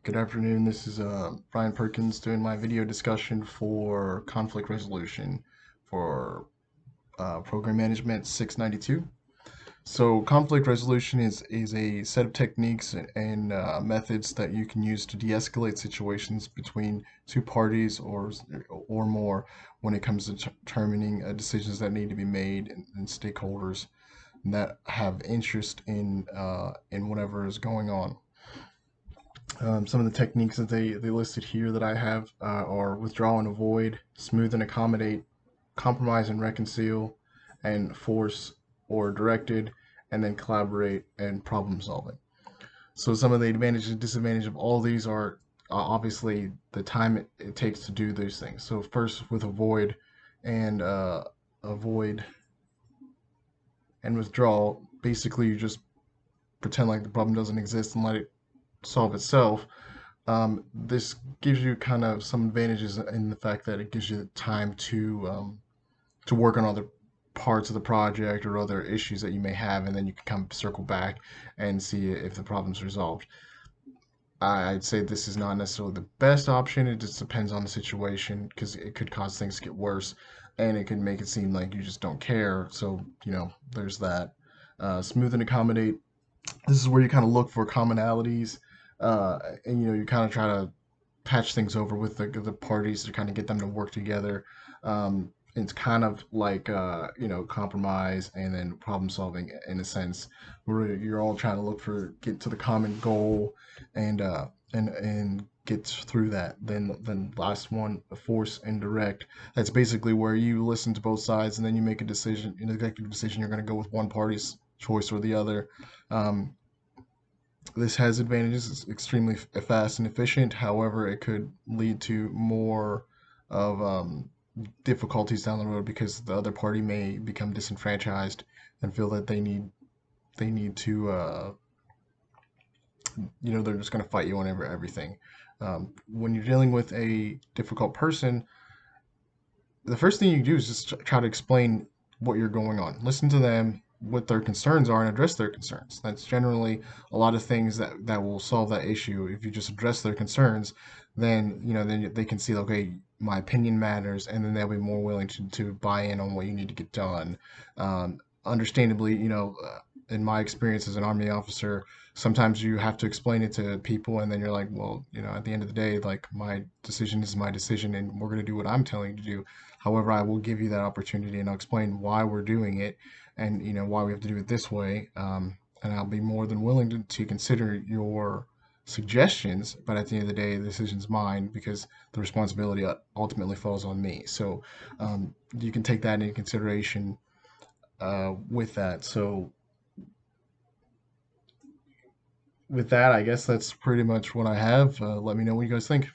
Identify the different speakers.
Speaker 1: Good afternoon. This is Brian Perkins doing my video discussion for conflict resolution for program management 692. So conflict resolution is a set of techniques and methods that you can use to de-escalate situations between two parties or more when it comes to determining decisions that need to be made and stakeholders that have interest in whatever is going on. Some of the techniques that they listed here that I have are withdraw and avoid, smooth and accommodate, compromise and reconcile, and force or directed, and then collaborate and problem solving. So some of the advantages and disadvantages of all these are obviously the time it takes to do those things. So first with and avoid and withdraw, basically you just pretend like the problem doesn't exist and let it solve itself. This gives you kind of some advantages in the fact that it gives you time to work on other parts of the project or other issues that you may have, and then you can come circle back and see if the problem's resolved. I'd say this is not necessarily the best option. It just depends on the situation because it could cause things to get worse, and it could make it seem like you just don't care. So there's that. Smooth and accommodate. This is where you kind of look for commonalities, and you kind of try to patch things over with the parties to kind of get them to work together. It's kind of like compromise and then problem solving in a sense, where you're all trying to get to the common goal and get through that. Then last one, force and direct. That's basically where you listen to both sides and then you make a decision, an executive decision. You're going to go with one party's choice or the other. Um, this has advantages. It's extremely fast and efficient. However, it could lead to more of difficulties down the road because the other party may become disenfranchised and feel that they need to they're just going to fight you on everything. When you're dealing with a difficult person, the first thing you do is just try to explain what you're going on. Listen to them, what their concerns are, and address their concerns. That's generally a lot of things that will solve that issue. If you just address their concerns, then they can see, okay, my opinion matters, and then they'll be more willing to buy in on what you need to get done. Understandably, in my experience as an army officer, sometimes you have to explain it to people, and then you're like, well, at the end of the day, like my decision is my decision, and we're going to do what I'm telling you to do. However, I will give you that opportunity, and I'll explain why we're doing it, and why we have to do it this way. And I'll be more than willing to consider your suggestions, but at the end of the day, the decision's mine because the responsibility ultimately falls on me. So you can take that into consideration with that. So with that, I guess that's pretty much what I have. Let me know what you guys think.